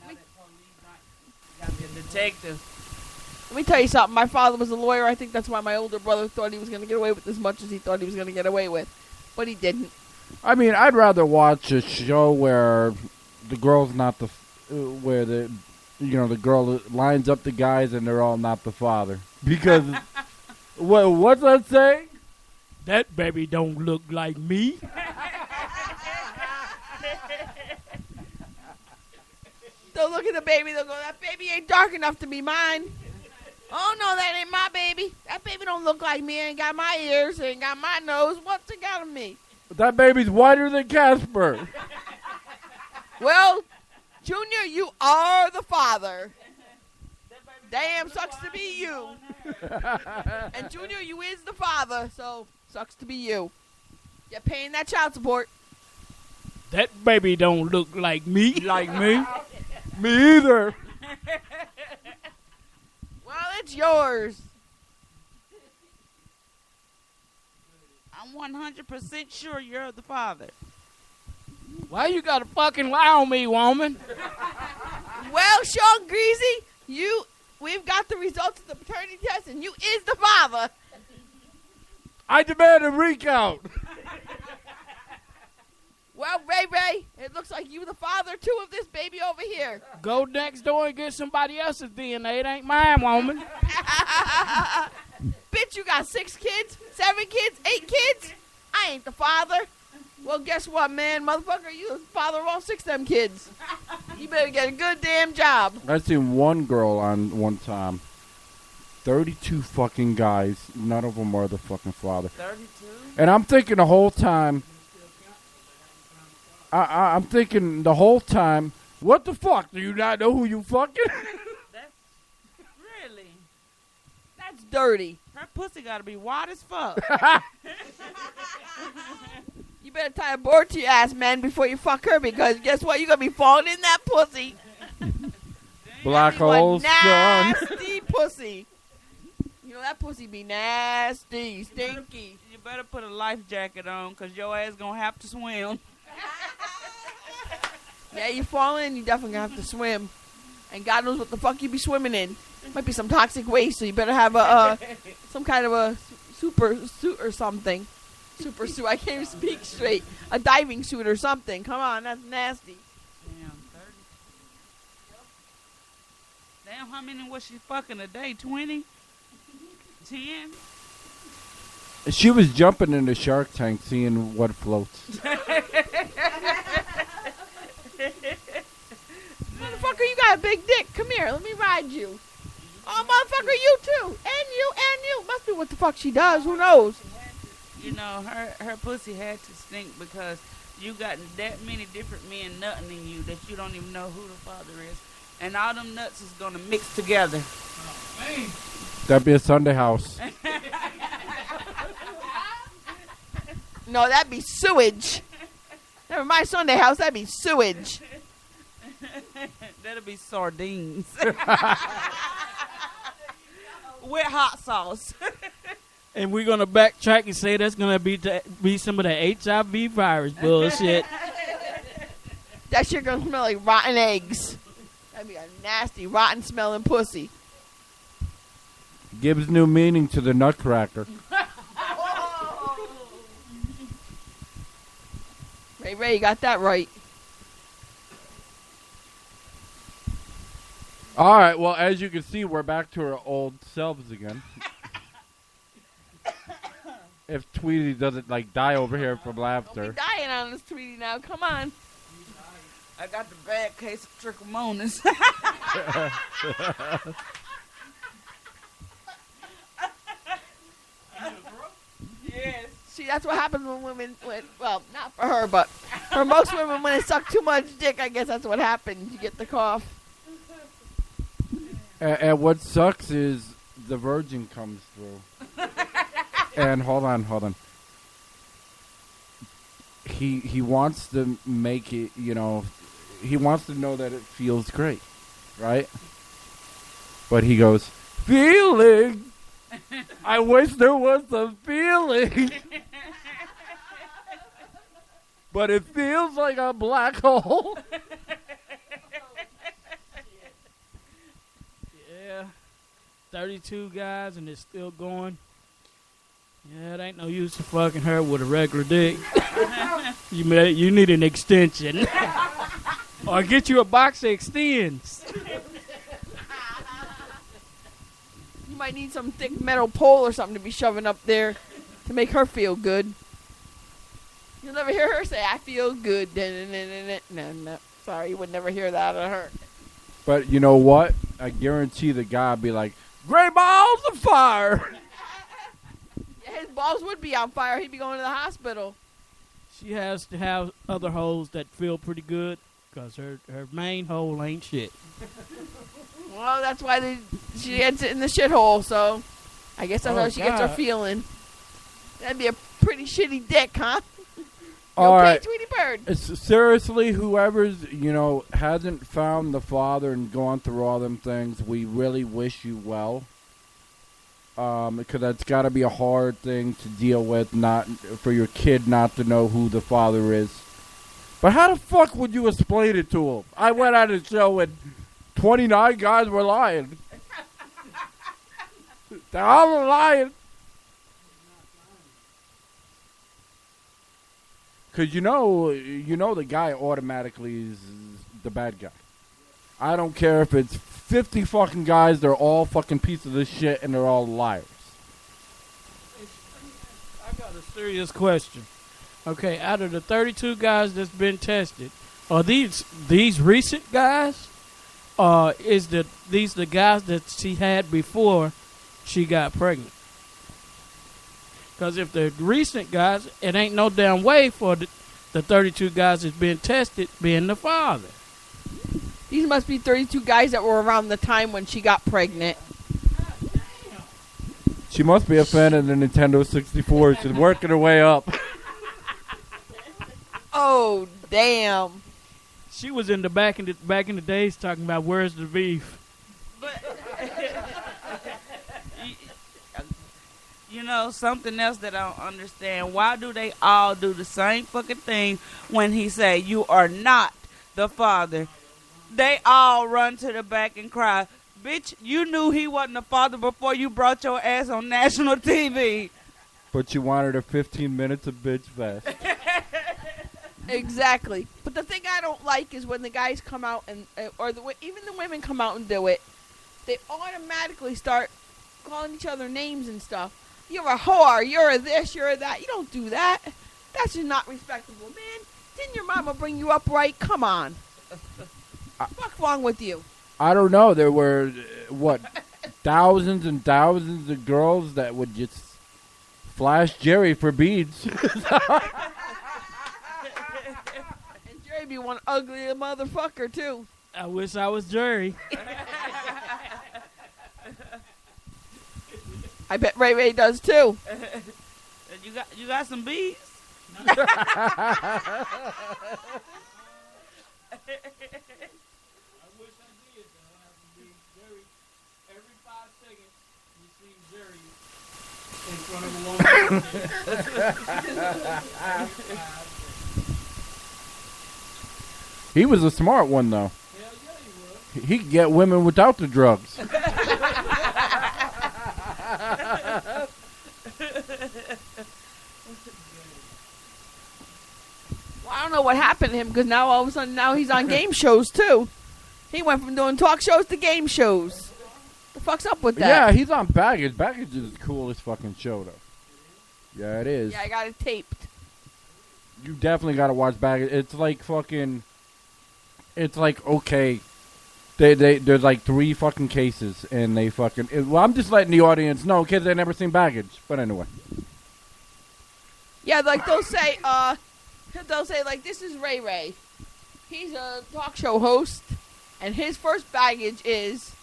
Speaker 4: Now that police got to be a detective.
Speaker 2: Let me tell you something. My father was a lawyer. I think that's why my older brother thought he was going to get away with as much as he thought he was going to get away with. But he didn't.
Speaker 1: I mean, I'd rather watch a show where the girl's not the, where the girl lines up the guys and they're all not the father. Because, what's that saying?
Speaker 3: That baby don't look like me.
Speaker 2: They'll look at the baby. They'll go, that baby ain't dark enough to be mine. Oh, no, that ain't my baby. That baby don't look like me. Ain't got my ears. Ain't got my nose. What's it got of me?
Speaker 1: That baby's whiter than Casper.
Speaker 2: Well, Junior, you are the father. Damn, sucks to be you. And Junior, you is the father, so sucks to be you. You're paying that child support.
Speaker 3: That baby don't look like me.
Speaker 1: Like me? Me either.
Speaker 2: Well, it's yours.
Speaker 4: I'm 100% sure you're the father.
Speaker 3: Why you gotta fucking lie on me, woman?
Speaker 2: Well, Sean Greasy, we've got the results of the paternity test, and you is the father.
Speaker 1: I demand a recount.
Speaker 2: Well, Ray, it looks like you the father, too, of this baby over here.
Speaker 3: Go next door and get somebody else's DNA. It ain't mine, woman.
Speaker 2: Bitch, you got 6 kids, 7 kids, 8 kids? I ain't the father. Well, guess what, man? Motherfucker, you the father of all 6 of them kids. You better get a good damn job.
Speaker 1: I seen one girl on one time. 32 fucking guys. None of them are the fucking father.
Speaker 4: 32?
Speaker 1: And I'm thinking the whole time. I'm thinking the whole time. What the fuck? Do you not know who you fucking?
Speaker 4: That's really.
Speaker 2: That's dirty.
Speaker 4: Her pussy gotta be wide as fuck.
Speaker 2: You better tie a board to your ass, man, before you fuck her, because guess what? You're going to be falling in that pussy.
Speaker 1: Black hole sun.
Speaker 2: Nasty pussy. You know, that pussy be nasty, stinky.
Speaker 4: You better put a life jacket on, because your ass gonna have to swim.
Speaker 2: Yeah, you fall in, you definitely gonna have to swim. And God knows what the fuck you be swimming in. Might be some toxic waste, so you better have some kind of a super suit or something. Super suit. I can't even speak straight. A diving suit or something. Come on, that's nasty.
Speaker 4: Damn, Damn, how many was she fucking a day? 20? 10?
Speaker 1: She was jumping in the Shark Tank, seeing what floats.
Speaker 2: Motherfucker, you got a big dick. Come here, let me ride you. Oh, motherfucker, you too. And you. Must be what the fuck she does. Who knows?
Speaker 4: You know, her pussy had to stink because you got that many different men nutting in you that you don't even know who the father is. And all them nuts is going to mix together.
Speaker 1: That'd be a Sunday house.
Speaker 2: No, that'd be sewage. Never mind Sunday house, that'd be sewage.
Speaker 4: That'll be sardines. With hot sauce.
Speaker 3: And we're going to backtrack and say that's going to be some of the HIV virus bullshit.
Speaker 2: That shit gonna smell like rotten eggs. That'd be a nasty, rotten smelling pussy.
Speaker 1: Gives new meaning to the Nutcracker.
Speaker 2: Ray, you got that right.
Speaker 1: All right, well, as you can see, we're back to our old selves again. If Tweety doesn't, die over here from laughter.
Speaker 2: Don't be dying on us, Tweety, now. Come on.
Speaker 4: I got the bad case of trichomonas. Yes.
Speaker 2: See, that's what happens when women, well, not for her, but for most women, when they suck too much dick, I guess that's what happens. You get the cough.
Speaker 1: And what sucks is the virgin comes through. And hold on. He wants to make it, he wants to know that it feels great, right? But he goes, feeling. I wish there was a feeling. But it feels like a black hole.
Speaker 3: Yeah. 32 guys and it's still going. Yeah, it ain't no use to fucking her with a regular dick. You need an extension. Or get you a box that extends.
Speaker 2: You might need some thick metal pole or something to be shoving up there to make her feel good. You'll never hear her say, I feel good. No. Sorry, you would never hear that out of her.
Speaker 1: But you know what? I guarantee the guy would be like, "Great balls of fire."
Speaker 2: Yeah, his balls would be on fire. He'd be going to the hospital.
Speaker 3: She has to have other holes that feel pretty good because her main hole ain't shit.
Speaker 2: Well, that's why she gets it in the shithole, so I guess that's how she gets her
Speaker 3: God.
Speaker 2: feeling. That'd be a pretty shitty dick, huh?
Speaker 1: All
Speaker 2: okay,
Speaker 1: right.
Speaker 2: Tweety Bird.
Speaker 1: Seriously, whoever's, hasn't found the father and gone through all them things, we really wish you well. Because that's got to be a hard thing to deal with, not for your kid not to know who the father is. But how the fuck would you explain it to him? I went on a show and 29 guys were lying. They're all lying. Because you know the guy automatically is the bad guy. I don't care if it's 50 fucking guys, they're all fucking pieces of shit and they're all liars.
Speaker 3: I got a serious question. Okay, out of the 32 guys that's been tested, are these recent guys? These the guys that she had before she got pregnant? Because if they're recent guys, it ain't no damn way for the 32 guys that's been tested being the father.
Speaker 2: These must be 32 guys that were around the time when she got pregnant.
Speaker 1: She must be a fan of the Nintendo 64. She's working her way up.
Speaker 2: Oh, damn.
Speaker 3: She was in the back in the days talking about where's the beef.
Speaker 4: But something else that I don't understand. Why do they all do the same fucking thing when he say you are not the father? They all run to the back and cry. Bitch, you knew he wasn't the father before you brought your ass on national TV.
Speaker 1: But you wanted her 15 minutes of bitch fest.
Speaker 2: Exactly. But the thing I don't like is when the guys come out and, or even the women come out and do it. they automatically start calling each other names and stuff. You're a whore. You're a this. You're a that. You don't do that. That's just not respectable, man. Didn't your mama bring you up right? Come on. What's wrong with you?
Speaker 1: I don't know. There were, thousands and thousands of girls that would just flash Jerry for beads.
Speaker 2: And Jerry be one ugly motherfucker, too.
Speaker 3: I wish I was Jerry.
Speaker 2: I bet Ray Ray does, too.
Speaker 4: You got some bees?
Speaker 3: I wish I did, though. I have to be Jerry. Every 5 seconds, you see Jerry in front of a woman.
Speaker 1: He was a smart one, though.
Speaker 3: Hell yeah, he was.
Speaker 1: He could get women without the drugs.
Speaker 2: Well, I don't know what happened to him because now all of a sudden now he's on game shows too. He went from doing talk shows to game shows. The fuck's up with that?
Speaker 1: Yeah, he's on Baggage. Baggage is the coolest fucking show, though. Yeah, it is.
Speaker 2: Yeah, I got it taped.
Speaker 1: You definitely got to watch Baggage. It's like fucking... It's like, okay... There's like 3 fucking cases, and they fucking... Well, I'm just letting the audience know, kids, they never seen Baggage. But anyway.
Speaker 2: Yeah, like they'll say, like, this is Ray Ray. He's a talk show host, and his first baggage is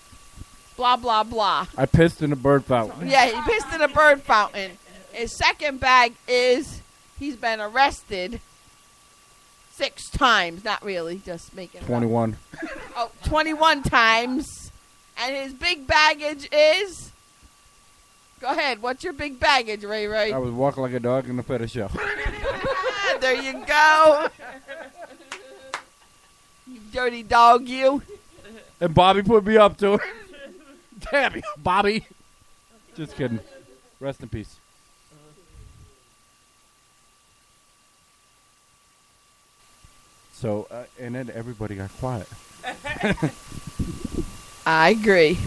Speaker 2: blah, blah, blah.
Speaker 1: I pissed in a bird fountain.
Speaker 2: Yeah, he pissed in a bird fountain. His second bag is he's been arrested 6 times. Not really, just making it up.
Speaker 1: 21.
Speaker 2: 21 times. And his big baggage is... Go ahead, what's your big baggage, Ray Ray?
Speaker 1: I was walking like a dog in a fetish show.
Speaker 2: There you go. You dirty dog, you.
Speaker 1: And Bobby put me up to it. Damn you, Bobby. Just kidding. Rest in peace. So, and then everybody got quiet.
Speaker 2: I agree.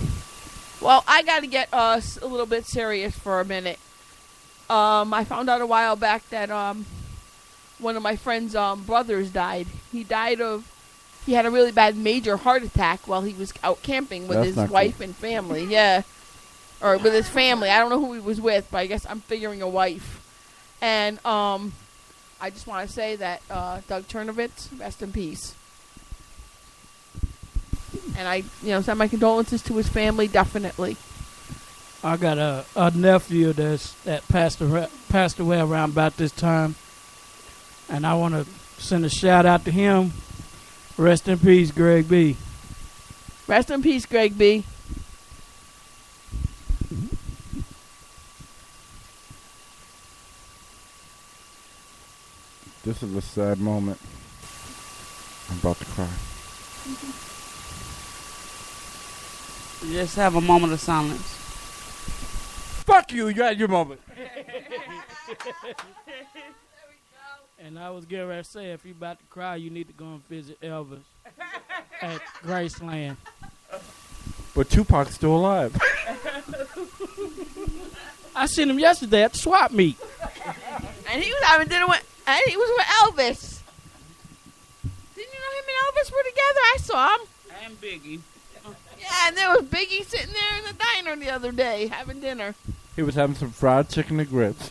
Speaker 2: Well, I got to get us a little bit serious for a minute. I found out a while back that one of my friend's brothers died. He had a really bad major heart attack while he was out camping with his wife and family. Yeah. Or with his family. I don't know who he was with, but I guess I'm figuring a wife. And I just want to say that Doug Chernovitz, rest in peace. And I, send my condolences to his family, definitely.
Speaker 3: I got a nephew that passed away around about this time, and I want to send a shout out to him. Rest in peace, Greg B.
Speaker 2: Rest in peace, Greg B.
Speaker 1: This is a sad moment. I'm about to cry.
Speaker 4: Just have a moment of silence.
Speaker 1: Fuck you, you had your moment.
Speaker 3: And I was getting ready to say, if you're about to cry, you need to go and visit Elvis at Graceland.
Speaker 1: But Tupac's still alive.
Speaker 3: I seen him yesterday at the swap meet.
Speaker 2: And he was having dinner with Elvis. Didn't you know him and Elvis were together? I saw him.
Speaker 4: And Biggie.
Speaker 2: Yeah, and there was Biggie sitting there in the diner the other day having dinner.
Speaker 1: He was having some fried chicken and grits.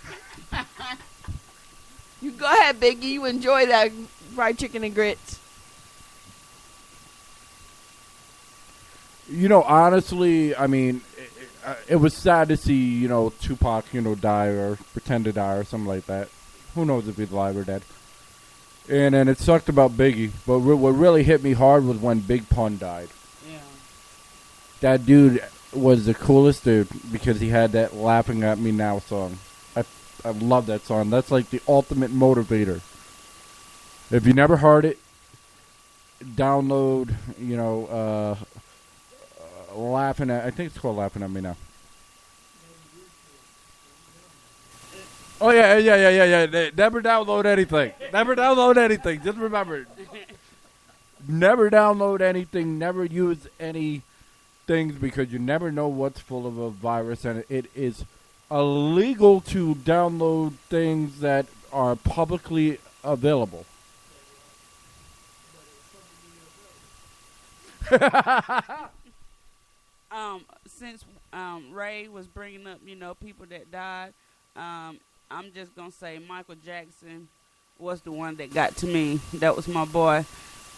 Speaker 2: You go ahead, Biggie. You enjoy that fried chicken and grits.
Speaker 1: Honestly, I mean, it was sad to see, Tupac, die or pretend to die or something like that. Who knows if he's alive or dead. And then it sucked about Biggie. But what really hit me hard was when Big Pun died.
Speaker 4: Yeah.
Speaker 1: That dude was the coolest dude because he had that Laughing at Me Now song. I love that song. That's like the ultimate motivator. If you never heard it, download, I think it's called Laughing at Me Now. Oh, yeah. Never download anything. Never download anything. Just remember. Never download anything. Never use any things because you never know what's full of a virus, and it is illegal to download things that are publicly available.
Speaker 4: Since Ray was bringing up, people that died, I'm just gonna say Michael Jackson was the one that got to me. That was my boy,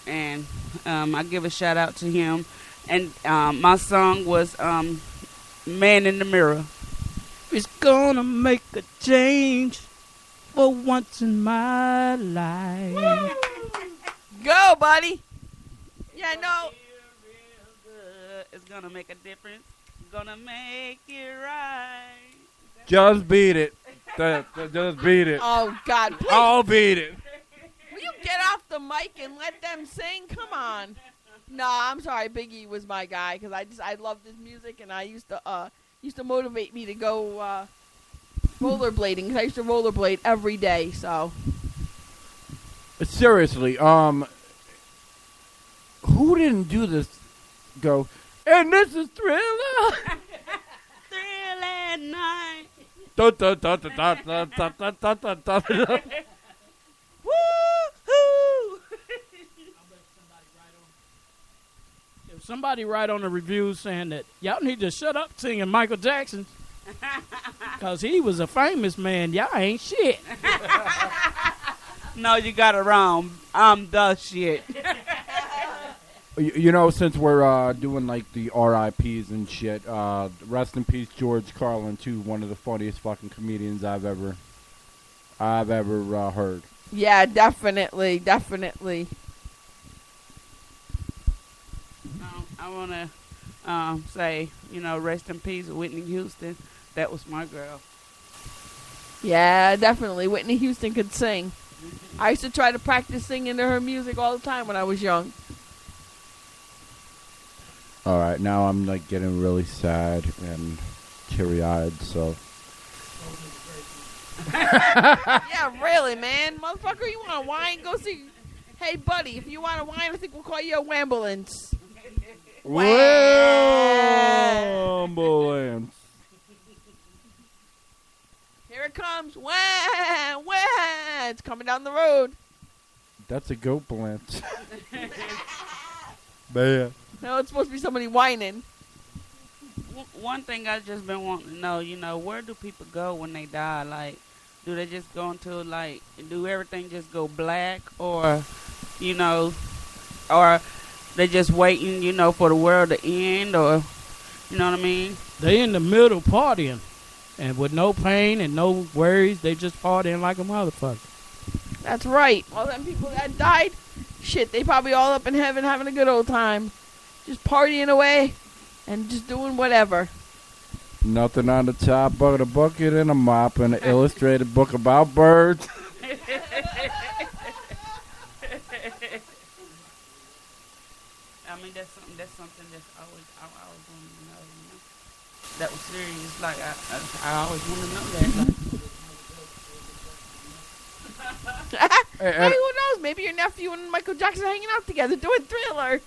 Speaker 4: and I give a shout out to him. And my song was "Man in the Mirror."
Speaker 3: It's gonna make a change for once in my life.
Speaker 2: Go, buddy. Yeah, I know.
Speaker 4: It's gonna make a difference. Gonna make it right.
Speaker 1: Just beat it. Just beat it.
Speaker 2: Oh, God, please.
Speaker 1: I'll beat it.
Speaker 2: Will you get off the mic and let them sing? Come on. No, I'm sorry. Biggie was my guy because I loved his music, and I used to motivate me to go rollerblading because I used to rollerblade every day. So
Speaker 1: Seriously, who didn't do this? Go, and this is Thriller.
Speaker 4: Thrill at night.
Speaker 1: Da, da, da, da, da, da, da, da, da, da, da.
Speaker 4: Woo-hoo!
Speaker 3: If somebody write on the reviews saying that y'all need to shut up singing Michael Jackson because he was a famous man, y'all ain't shit.
Speaker 4: No, you got it wrong. I'm the shit.
Speaker 1: Since we're doing like the RIPs and shit, rest in peace George Carlin too, one of the funniest fucking comedians I've ever heard.
Speaker 2: yeah, definitely.
Speaker 4: I want to say, rest in peace, Whitney Houston. That was my girl.
Speaker 2: Yeah, definitely. Whitney Houston could sing. I used to try to practice singing to her music all the time when I was young.
Speaker 1: All right, now I'm like getting really sad and teary-eyed. So
Speaker 2: Yeah, really, man. Motherfucker, you want to whine? Go see. Hey, buddy, if you want to whine, I think we'll call you a wambulance.
Speaker 1: ambulance.
Speaker 2: Here it comes. Wah, wah. It's coming down the road.
Speaker 1: That's a goat balance. Man.
Speaker 2: No, it's supposed to be somebody whining.
Speaker 4: One thing I've just been wanting to know, where do people go when they die? Like, do they just go into, like, do everything just go black? Or, or they just waiting, for the world to end? Or, you know what I mean?
Speaker 3: They in the middle partying, and with no pain and no worries, they just partying like a motherfucker.
Speaker 2: That's right. All them people that died, shit, they probably all up in heaven having a good old time. Just partying away and just doing whatever.
Speaker 1: Nothing on the top of the bucket and a mop and an illustrated book about birds.
Speaker 4: I mean, that's something that's I always wanted to know. That was serious. Like, I always want to know that.
Speaker 2: Hey, who knows? Maybe your nephew and Michael Jackson are hanging out together doing Thriller.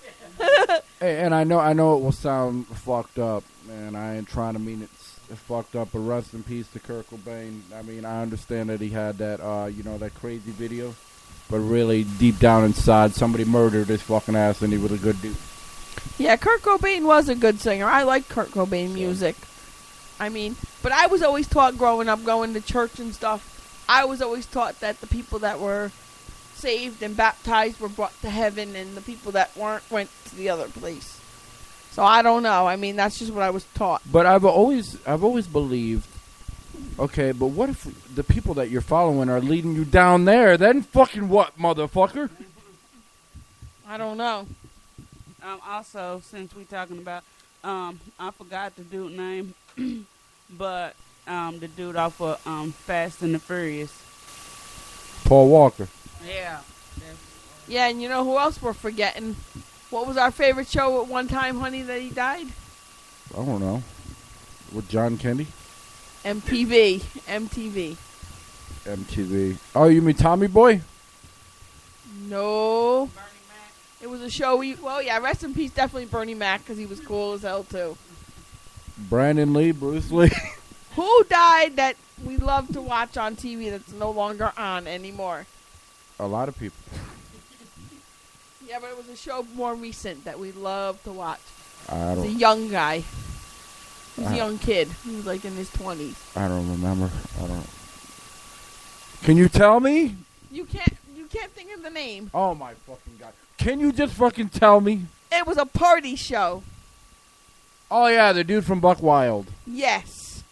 Speaker 1: Hey, and I know it will sound fucked up, and I ain't trying to mean it's fucked up, but rest in peace to Kurt Cobain. I mean, I understand that he had that, that crazy video, but really deep down inside, somebody murdered his fucking ass, and he was a good dude.
Speaker 2: Yeah, Kurt Cobain was a good singer. I like Kurt Cobain music. I mean, but I was always taught growing up, going to church and stuff, I was always taught that the people that were saved and baptized were brought to heaven, and the people that weren't went to the other place. So I don't know. I mean, that's just what I was taught.
Speaker 1: But I've always believed, okay, but what if the people that you're following are leading you down there? Then fucking what, motherfucker?
Speaker 2: I don't know.
Speaker 4: Also, since we talking about, I forgot the dude name, but the dude off of Fast and the Furious.
Speaker 1: Paul Walker.
Speaker 4: Yeah.
Speaker 2: Yeah, and you know who else we're forgetting? What was our favorite show at one time, honey, that he died?
Speaker 1: I don't know. With John Candy?
Speaker 2: MTV.
Speaker 1: Oh, you mean Tommy Boy?
Speaker 2: No. It was a show. Rest in peace, definitely Bernie Mac, because he was cool as hell too.
Speaker 1: Brandon Lee, Bruce Lee.
Speaker 2: Who died that we love to watch on TV that's no longer on anymore?
Speaker 1: A lot of people.
Speaker 2: Yeah, but it was a show more recent that we love to watch.
Speaker 1: I
Speaker 2: He's a
Speaker 1: don't.
Speaker 2: young guy. He's a young kid. He was like in his 20s.
Speaker 1: I don't remember. I don't. Can you tell me?
Speaker 2: You can't think of the name.
Speaker 1: Oh my fucking god! Can you just fucking tell me?
Speaker 2: It was a party show.
Speaker 1: Oh yeah, the dude from Buck Wild.
Speaker 2: Yes.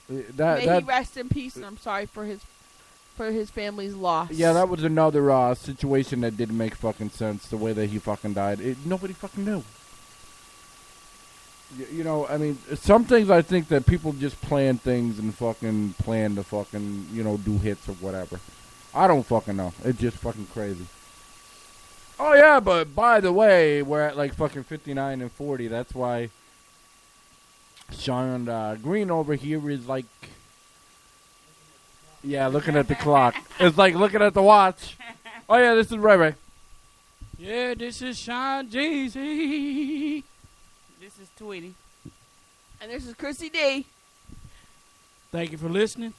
Speaker 2: May
Speaker 1: That
Speaker 2: he rest in peace, and I'm sorry for his family's loss.
Speaker 1: yeah, that was another situation that didn't make fucking sense. The way that he fucking died, nobody fucking knew. You know, I mean, some things I think that people just plan things and fucking plan to fucking, do hits or whatever. I don't fucking know. It's just fucking crazy. Oh, yeah, but by the way, we're at like fucking 59 and 40. That's why Sean Green over here is like, yeah, looking at the clock. It's like looking at the watch. Oh, yeah, this is Ray Ray.
Speaker 3: Yeah, this is Sean Jeezy.
Speaker 4: This is Tweety.
Speaker 2: And this is Chrissy D.
Speaker 3: Thank you for listening.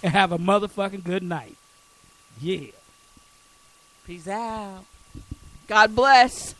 Speaker 3: And have a motherfucking good night. Yeah.
Speaker 4: Peace out.
Speaker 2: God bless.